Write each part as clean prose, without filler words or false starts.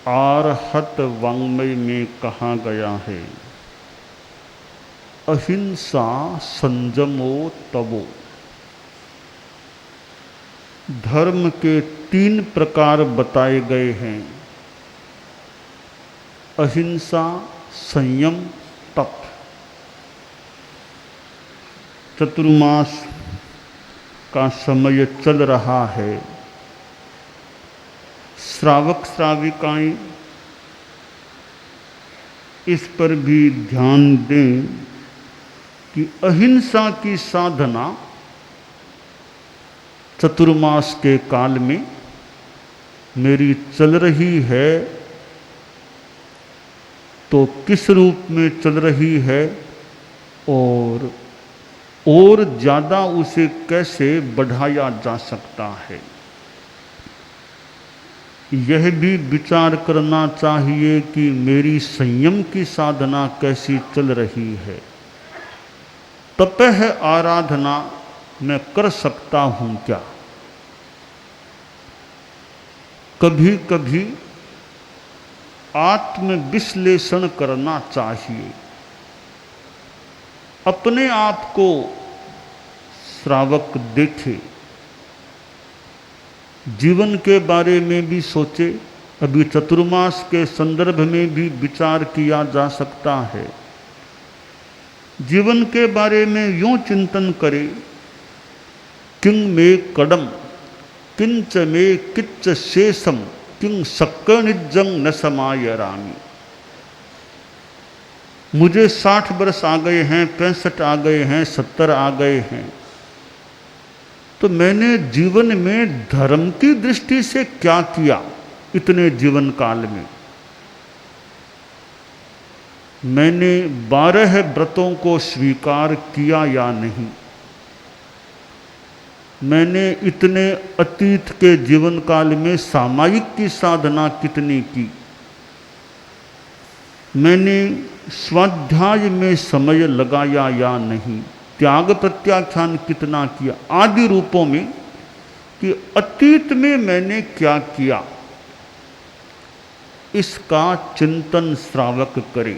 आरहत वाङ्मय में कहा गया है, अहिंसा संयमो तवो। धर्म के 3 प्रकार बताए गए हैं, अहिंसा, संयम, तप। चतुर्मास का समय चल रहा है। श्रावक श्राविकाएं इस पर भी ध्यान दें कि अहिंसा की साधना चतुर्मास के काल में मेरी चल रही है, तो किस रूप में चल रही है और ज़्यादा उसे कैसे बढ़ाया जा सकता है, यह भी विचार करना चाहिए कि मेरी संयम की साधना कैसी चल रही है। तपह आराधना मैं कर सकता हूँ क्या? कभी कभी आत्मविश्लेषण करना चाहिए। अपने आप को श्रावक देखे, जीवन के बारे में भी सोचे। अभी चतुर्मास के संदर्भ में भी विचार किया जा सकता है। जीवन के बारे में यूं चिंतन करे, किंग में कदम किंच में किच्च शेषम किंग सक्कनिजं न समायरामि। मुझे 60 वर्ष आ गए हैं, 65 आ गए हैं, 70 आ गए हैं, तो मैंने जीवन में धर्म की दृष्टि से क्या किया? इतने जीवन काल में मैंने 12 व्रतों को स्वीकार किया या नहीं? मैंने इतने अतीत के जीवन काल में सामायिक की साधना कितनी की? मैंने स्वाध्याय में समय लगाया या नहीं? त्याग प्रत्याख्यान कितना किया? आदि रूपों में कि अतीत में मैंने क्या किया, इसका चिंतन श्रावक करे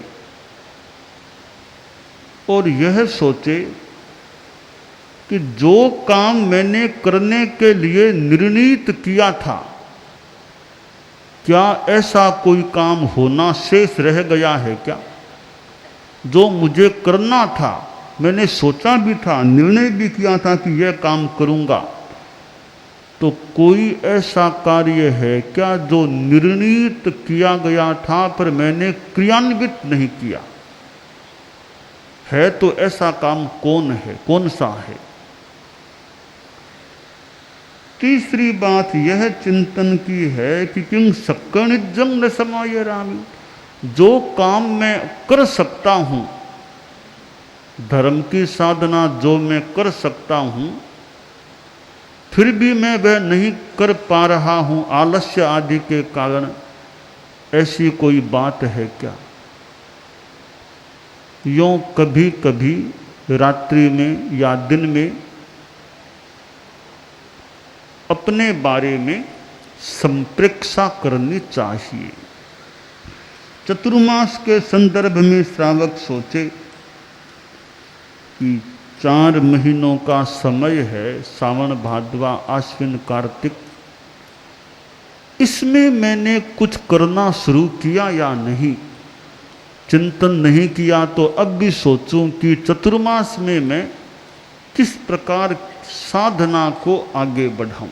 और यह सोचे कि जो काम मैंने करने के लिए निर्णीत किया था, क्या ऐसा कोई काम होना शेष रह गया है क्या? जो मुझे करना था, मैंने सोचा भी था, निर्णय भी किया था कि यह काम करूंगा, तो कोई ऐसा कार्य है क्या जो निर्णीत किया गया था पर मैंने क्रियान्वित नहीं किया है? तो ऐसा काम कौन है, कौन सा है? तीसरी बात यह चिंतन की है कि किंग सक्कनिजं न समायरामि। जो काम मैं कर सकता हूँ, धर्म की साधना जो मैं कर सकता हूँ, फिर भी मैं वह नहीं कर पा रहा हूँ आलस्य आदि के कारण, ऐसी कोई बात है क्या? यों कभी कभी रात्रि में या दिन में अपने बारे में संप्रेक्षा करनी चाहिए। चतुर्मास के संदर्भ में श्रावक सोचे कि 4 महीनों का समय है, सावन भाद्वा आश्विन कार्तिक, इसमें मैंने कुछ करना शुरू किया या नहीं? चिंतन नहीं किया तो अब भी सोचूं कि चतुर्मास में मैं किस प्रकार साधना को आगे बढ़ाऊं।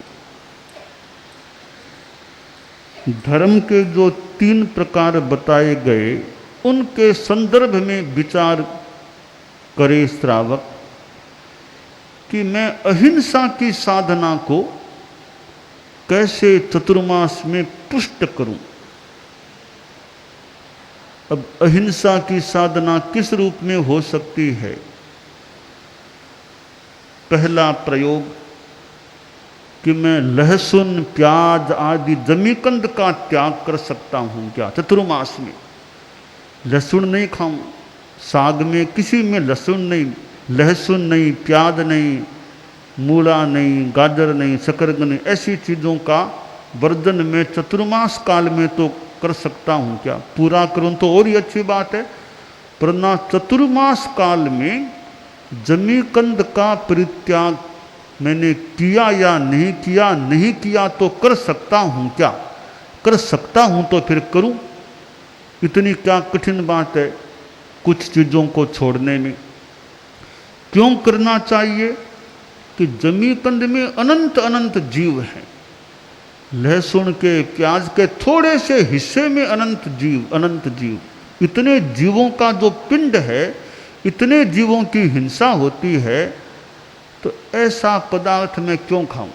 धर्म के जो 3 प्रकार बताए गए, उनके संदर्भ में विचार करे श्रावक कि मैं अहिंसा की साधना को कैसे चतुर्मास में पुष्ट करूं। अब अहिंसा की साधना किस रूप में हो सकती है? पहला प्रयोग कि मैं लहसुन, प्याज आदि जमीकंद का त्याग कर सकता हूं क्या चतुर्मास में? लहसुन नहीं खाऊं, साग में किसी में लहसुन नहीं, प्याज नहीं, मूला नहीं, गाजर नहीं, शकरकंद नहीं, ऐसी चीज़ों का वर्जन में चतुर्मास काल में तो कर सकता हूँ क्या? पूरा करूँ तो और ही अच्छी बात है, वरना चतुर्मास काल में जमीकंद का परित्याग मैंने किया या नहीं किया, नहीं किया तो कर सकता हूँ क्या? कर सकता हूँ तो फिर करूँ। इतनी क्या कठिन बात है कुछ चीज़ों को छोड़ने में। क्यों करना चाहिए? कि जमीकंद में अनंत अनंत जीव हैं। लहसुन के, प्याज के थोड़े से हिस्से में अनंत जीव, अनंत जीव। इतने जीवों का जो पिंड है, इतने जीवों की हिंसा होती है, तो ऐसा पदार्थ मैं क्यों खाऊं?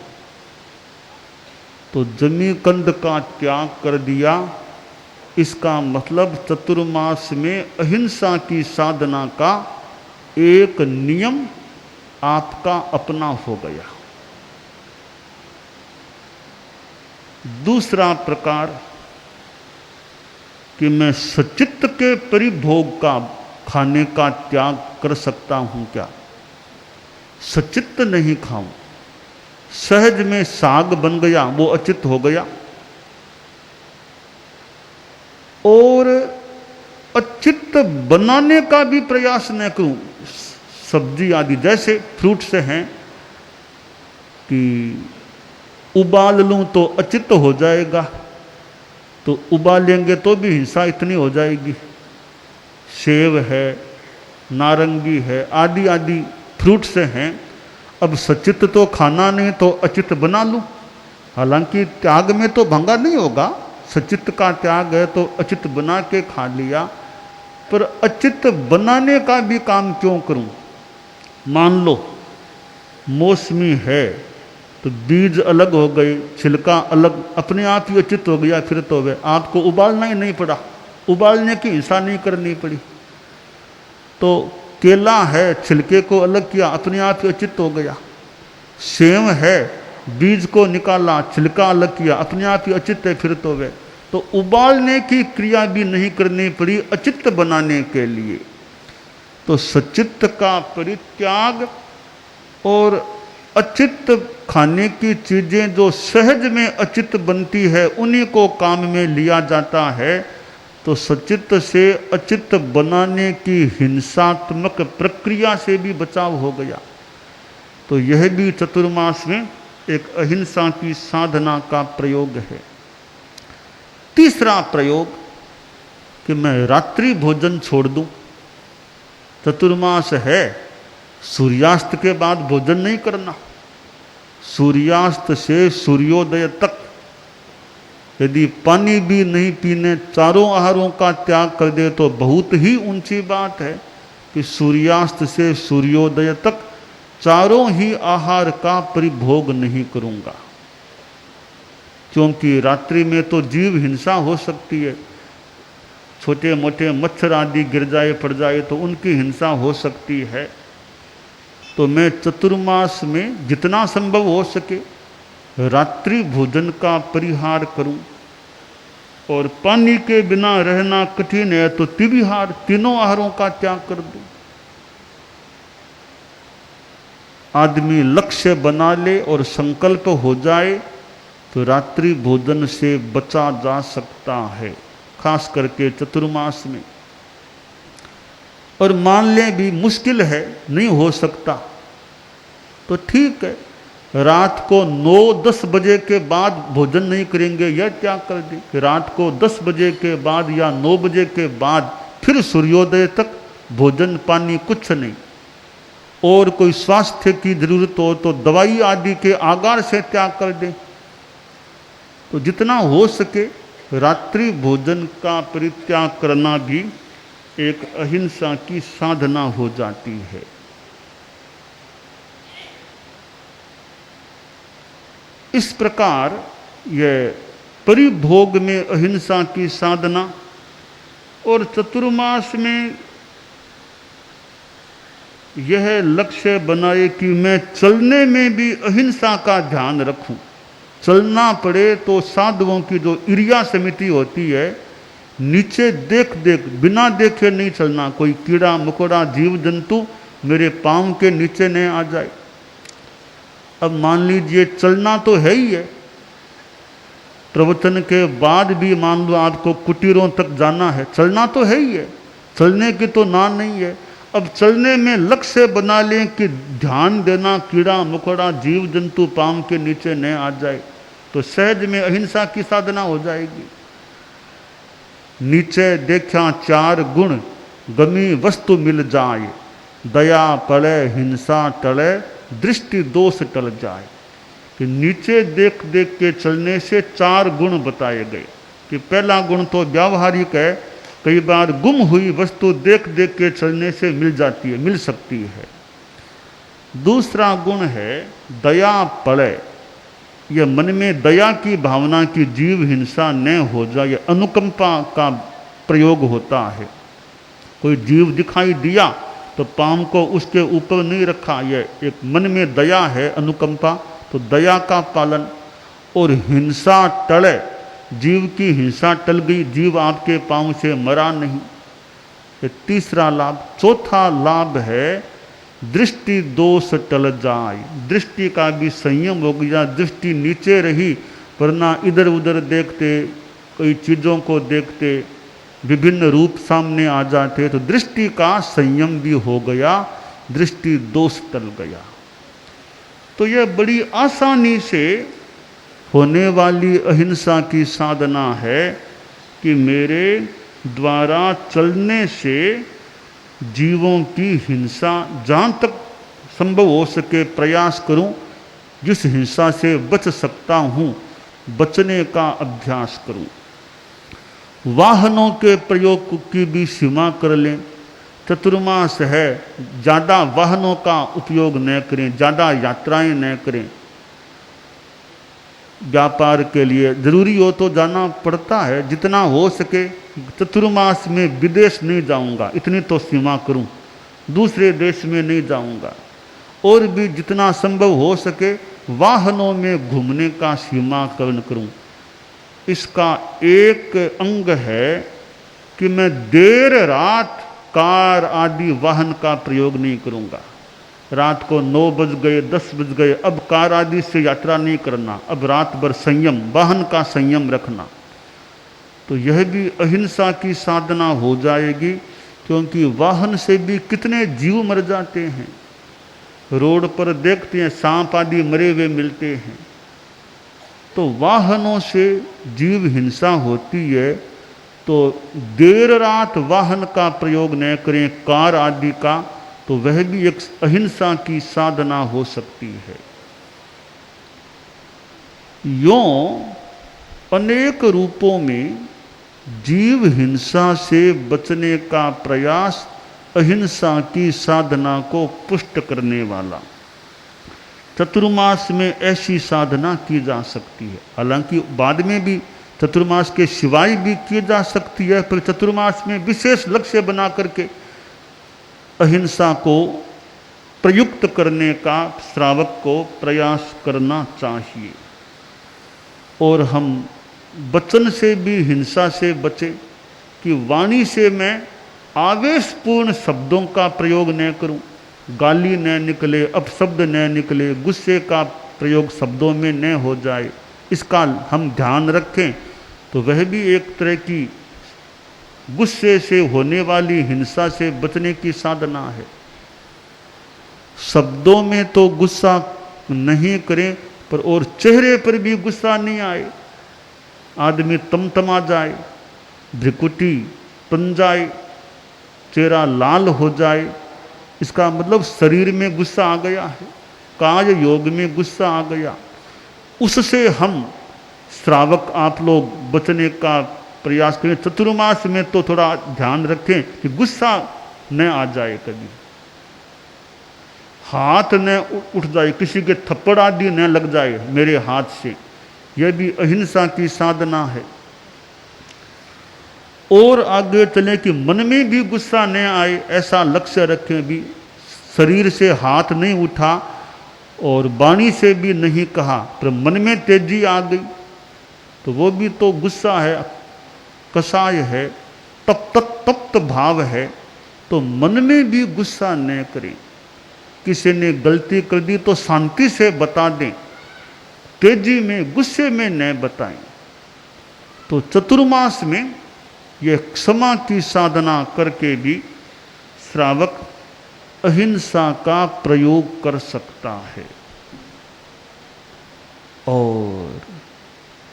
तो जमीकंद का त्याग कर दिया, इसका मतलब चतुर्मास में अहिंसा की साधना का एक नियम आपका अपना हो गया। दूसरा प्रकार कि मैं सचित्त के परिभोग का, खाने का त्याग कर सकता हूं क्या? सचित्त नहीं खाऊं, सहज में साग बन गया, वो अचित्त हो गया। और अचित्त बनाने का भी प्रयास न करूं, सब्जी आदि जैसे फ्रूट्स हैं कि उबाल लूं तो अचित्त हो जाएगा, तो उबालेंगे तो भी हिंसा इतनी हो जाएगी। सेब है, नारंगी है, आदि आदि फ्रूट्स हैं। अब सचित्त तो खाना नहीं तो अचित्त बना लूं, हालांकि त्याग में तो भंगा नहीं होगा, सचित्त का त्याग है तो अचित्त बना के खा लिया, पर अचित्त बनाने का भी काम क्यों करूं? मान लो मौसमी है तो बीज अलग हो गए, छिलका अलग, अपने आप ही अचित्त हो गया, फिर तो वे आपको उबालना ही नहीं पड़ा, उबालने की हिंसा नहीं करनी पड़ी। तो केला है, छिलके को अलग किया, अपने आप ही अचित्त हो गया। सेम है, बीज को निकाला, छिलका अलग किया, अपने आप ही अचित्त है, फिर तो वे। तो उबालने की क्रिया भी नहीं करनी पड़ी अचित्त बनाने के लिए। तो सचित्त का परित्याग और अचित्त खाने की चीजें जो सहज में अचित्त बनती है उन्हीं को काम में लिया जाता है। तो सचित्त से अचित्त बनाने की हिंसात्मक प्रक्रिया से भी बचाव हो गया। तो यह भी चतुर्मास में एक अहिंसा की साधना का प्रयोग है। तीसरा प्रयोग कि मैं रात्रि भोजन छोड़ दूं। चतुर्मास है, सूर्यास्त के बाद भोजन नहीं करना। सूर्यास्त से सूर्योदय तक यदि पानी भी नहीं पीने, चारों आहारों का त्याग कर दे तो बहुत ही ऊंची बात है कि सूर्यास्त से सूर्योदय तक चारों ही आहार का परिभोग नहीं करूंगा। क्योंकि रात्रि में तो जीव हिंसा हो सकती है, छोटे मोटे मच्छर आदि गिर जाए पड़ जाए तो उनकी हिंसा हो सकती है। तो मैं चतुर्मास में जितना संभव हो सके रात्रि भोजन का परिहार करूं। और पानी के बिना रहना कठिन है तो त्रिविहार, तीनों आहारों का त्याग कर दूं। आदमी लक्ष्य बना ले और संकल्प हो जाए तो रात्रि भोजन से बचा जा सकता है, खास करके चतुर्मास में। और मान लें भी मुश्किल है, नहीं हो सकता, तो ठीक है, रात को 9-10 बजे के बाद भोजन नहीं करेंगे, यह त्याग कर दें कि रात को 10 बजे के बाद या 9 बजे के बाद फिर सूर्योदय तक भोजन पानी कुछ नहीं। और कोई स्वास्थ्य की जरूरत हो तो दवाई आदि के आगार से त्याग कर दें। तो जितना हो सके रात्रि भोजन का परित्याग करना भी एक अहिंसा की साधना हो जाती है। इस प्रकार यह परिभोग में अहिंसा की साधना और चतुर्मास में यह लक्ष्य बनाए कि मैं चलने में भी अहिंसा का ध्यान रखूं। चलना पड़े तो साधुओं की जो इरिया समिति होती है, नीचे देख देख बिना देखे नहीं चलना, कोई कीड़ा मकोड़ा जीव जंतु मेरे पांव के नीचे नहीं आ जाए। अब मान लीजिए चलना तो है ही है, प्रवचन के बाद भी मान लो आपको कुटीरों तक जाना है, चलना तो है ही है, चलने की तो ना नहीं है। अब चलने में लक्ष्य बना लें कि ध्यान देना कीड़ा मकोड़ा जीव जंतु पांव के नीचे न आ जाए, तो सहज में अहिंसा की साधना हो जाएगी। नीचे देखा 4 गुण गमी वस्तु मिल जाए, दया पड़े हिंसा टले दृष्टि दोष टल जाए। कि नीचे देख देख के चलने से 4 गुण बताए गए। कि पहला गुण तो व्यावहारिक है, कई बार गुम हुई वस्तु देख देख के चलने से मिल जाती है, मिल सकती है। दूसरा गुण है दया पड़े, यह मन में दया की भावना की जीव हिंसा न हो जाए, अनुकंपा का प्रयोग होता है। कोई जीव दिखाई दिया तो पांव को उसके ऊपर नहीं रखा, यह एक मन में दया है, अनुकंपा, तो दया का पालन। और हिंसा टले, जीव की हिंसा टल गई, जीव आपके पांव से मरा नहीं, ये तीसरा लाभ। चौथा लाभ है दृष्टि दोष टल जाए, दृष्टि का भी संयम हो गया, दृष्टि नीचे रही, वरना इधर उधर देखते, कई चीज़ों को देखते, विभिन्न रूप सामने आ जाते, तो दृष्टि का संयम भी हो गया, दृष्टि दोष टल गया। तो यह बड़ी आसानी से होने वाली अहिंसा की साधना है कि मेरे द्वारा चलने से जीवों की हिंसा जहाँ तक संभव हो सके प्रयास करूं, जिस हिंसा से बच सकता हूं बचने का अभ्यास करूं। वाहनों के प्रयोग की भी सीमा कर लें। चतुर्मास है, ज़्यादा वाहनों का उपयोग न करें, ज़्यादा यात्राएं न करें। व्यापार के लिए ज़रूरी हो तो जाना पड़ता है, जितना हो सके। चतुर्मास में विदेश नहीं जाऊंगा, इतनी तो सीमा करूं, दूसरे देश में नहीं जाऊंगा। और भी जितना संभव हो सके वाहनों में घूमने का सीमाकरण करूं। इसका एक अंग है कि मैं देर रात कार आदि वाहन का प्रयोग नहीं करूंगा। रात को 9 बज गए, 10 बज गए, अब कार आदि से यात्रा नहीं करना, अब रात भर संयम, वाहन का संयम रखना। तो यह भी अहिंसा की साधना हो जाएगी, क्योंकि वाहन से भी कितने जीव मर जाते हैं। रोड पर देखते हैं सांप आदि मरे हुए मिलते हैं। तो वाहनों से जीव हिंसा होती है, तो देर रात वाहन का प्रयोग न करें, कार आदि का, तो वह भी एक अहिंसा की साधना हो सकती है। यों अनेक रूपों में जीव हिंसा से बचने का प्रयास अहिंसा की साधना को पुष्ट करने वाला। चतुर्मास में ऐसी साधना की जा सकती है, हालांकि बाद में भी चतुर्मास के सिवाय भी की जा सकती है, पर चतुर्मास में विशेष लक्ष्य बना करके अहिंसा को प्रयुक्त करने का श्रावक को प्रयास करना चाहिए। और हम वचन से भी हिंसा से बचे, कि वाणी से मैं आवेशपूर्ण शब्दों का प्रयोग न करूं, गाली न निकले, अपशब्द न निकले, गुस्से का प्रयोग शब्दों में न हो जाए, इसका हम ध्यान रखें। तो वह भी एक तरह की गुस्से से होने वाली हिंसा से बचने की साधना है। शब्दों में तो गुस्सा नहीं करें, पर और चेहरे पर भी गुस्सा नहीं आए। आदमी तमतमा जाए, भ्रिकुटी बन जाए, चेहरा लाल हो जाए, इसका मतलब शरीर में गुस्सा आ गया है, काय योग में गुस्सा आ गया। उससे हम श्रावक आप लोग बचने का प्रयास करें। चतुर्मास में तो थोड़ा ध्यान रखें कि गुस्सा न आ जाए, कभी हाथ न उठ जाए, किसी के थप्पड़ आदि न लग जाए मेरे हाथ से, यह भी अहिंसा की साधना है। और आगे चलें कि मन में भी गुस्सा न आए, ऐसा लक्ष्य रखें भी। शरीर से हाथ नहीं उठा और वाणी से भी नहीं कहा, पर मन में तेजी आ गई, तो वो भी तो गुस्सा है, कसाय है, तप्त भाव है। तो मन में भी गुस्सा न करें। किसी ने गलती कर दी तो शांति से बता दें, तेजी में गुस्से में न बताएं। तो चतुर्मास में यह क्षमा की साधना करके भी श्रावक अहिंसा का प्रयोग कर सकता है। और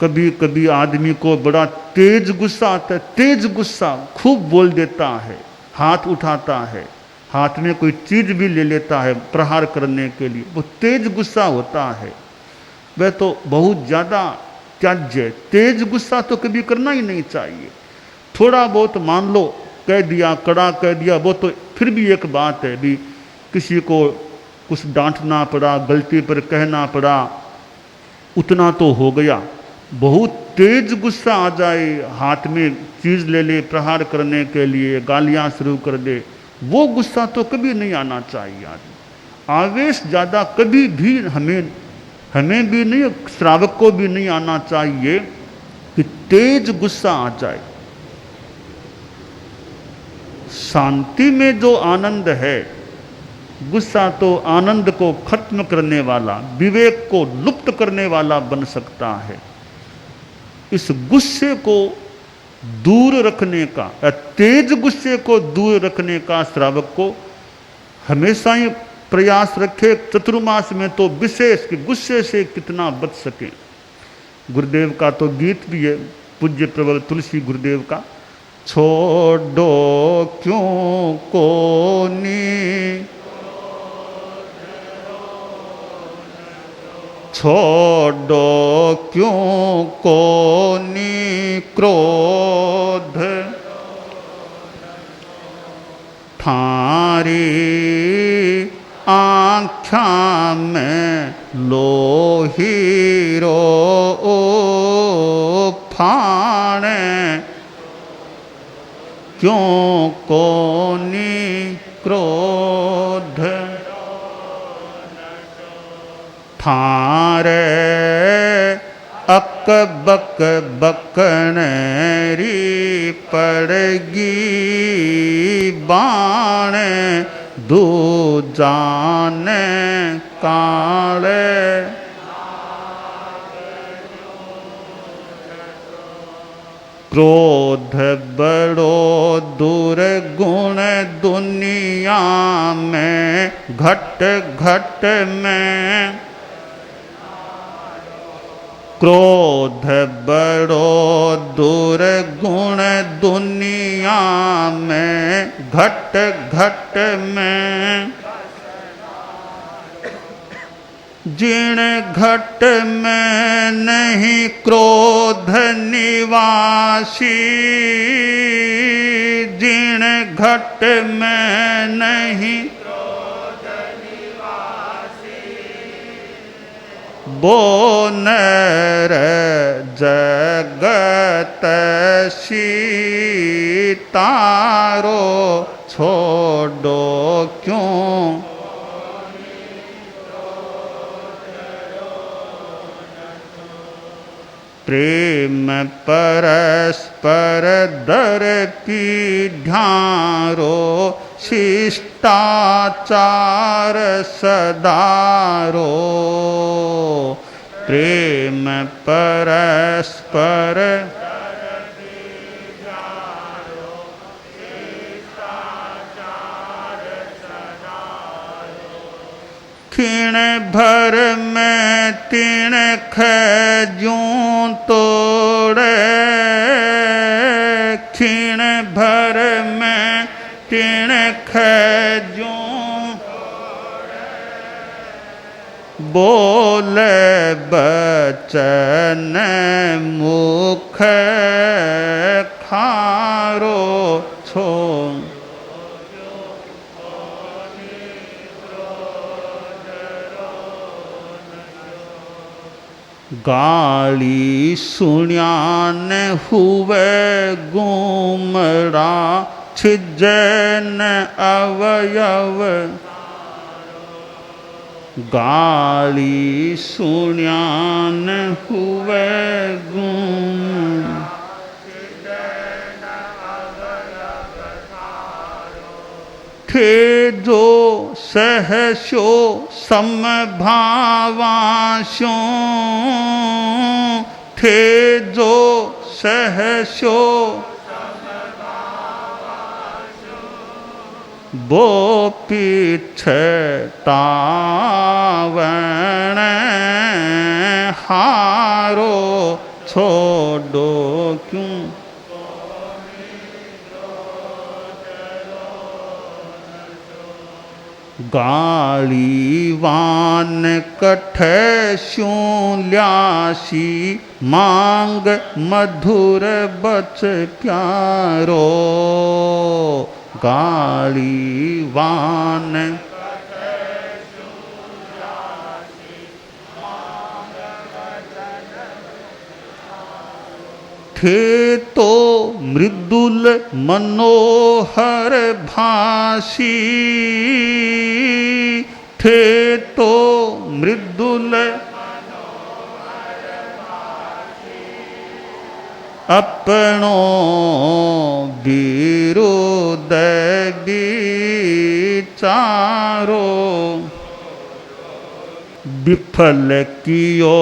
कभी कभी आदमी को बड़ा तेज गुस्सा आता है, तेज गुस्सा खूब बोल देता है, हाथ उठाता है, हाथ में कोई चीज भी ले लेता है प्रहार करने के लिए, वो तेज गुस्सा होता है। वह तो बहुत ज़्यादा त्याज्य, तेज गुस्सा तो कभी करना ही नहीं चाहिए। थोड़ा बहुत मान लो कह दिया, कड़ा कह दिया, वो तो फिर भी एक बात है, भी किसी को कुछ डांटना पड़ा, गलती पर कहना पड़ा, उतना तो हो गया। बहुत तेज गुस्सा आ जाए, हाथ में चीज़ ले ले प्रहार करने के लिए, गालियाँ शुरू कर दे, वो गुस्सा तो कभी नहीं आना चाहिए। आदमी आवेश ज़्यादा कभी भी हमें भी नहीं, श्रावक को भी नहीं आना चाहिए कि तेज गुस्सा आ जाए। शांति में जो आनंद है, गुस्सा तो आनंद को खत्म करने वाला, विवेक को लुप्त करने वाला बन सकता है। इस गुस्से को दूर रखने का, तेज गुस्से को दूर रखने का श्रावक को हमेशा ही प्रयास रखे। चतुर्मास में तो विशेष कि गुस्से से कितना बच सके। गुरुदेव का तो गीत भी है, पूज्य प्रबल तुलसी गुरुदेव का, छोड़ो क्यों कोनी, छोड़ो क्यों कोनी क्रोध, थारी आँखा में लोहीरो फाणे, क्यों कोनी क्रोध, थारे अकबक बकनेरी पड़गी बाणे, दू जाने काले, क्रोध बड़ो दुर्गुण दुनिया में, घट घट में, क्रोध बड़ो दुर्गुण दुनिया में, घट घट में, जिन घट में नहीं क्रोध निवासी, जिन घट में नहीं क्रोध निवासी, वो नर जगत सीतारो, छोड़ो क्यों प्रेम परस्पर दर पीढ़ारो, शिष्टाचार सदारो, प्रेम परस्पर क्षीण भर में तीन खजूं तोड़े, क्षीण भर में तीन खजूं बोले बचन मुख खारो, छो गाली सुन्यान हुए गुमरा, छिजन अवयव, गाली सुन्यान हुए गुम, थे जो सहस्यो समभावास्यो, थे जो सहस्यो वो पीछे तावण हारो छोड़ो क्यों। गालीवान कठे स्यों ल्यासी मांग मधुर बच प्यारो। गालीवान थे तो मृदुल मनोहर भासी। थे तो मृदुल अपनो विरुद्ध विचारो। विफल कियो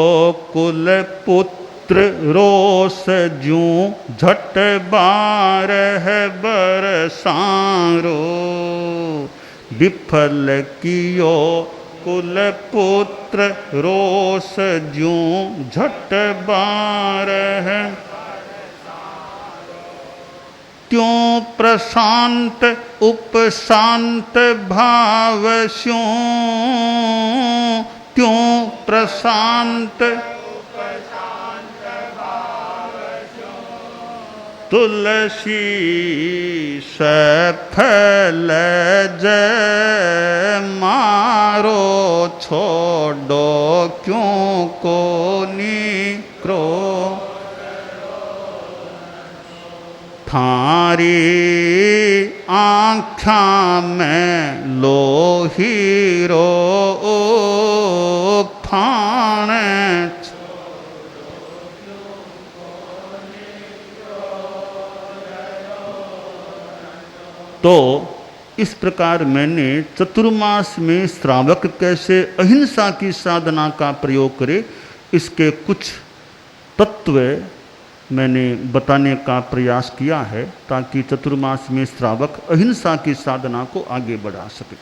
कुल पुत्र रोष ज्यों झट बारह बरसारो। विफल कियो कुल पुत्र रोष ज्यों झट बारह। त्यों प्रशांत उपशांत भाव स्यों। त्यों प्रशांत तुलसी सफल जय मारो। छोड़ो क्यों को निक्रो। थारी आँखा में लोहीरो फाण। तो इस प्रकार मैंने चतुर्मास में श्रावक कैसे अहिंसा की साधना का प्रयोग करे, इसके कुछ तत्व मैंने बताने का प्रयास किया है ताकि चतुर्मास में श्रावक अहिंसा की साधना को आगे बढ़ा सके।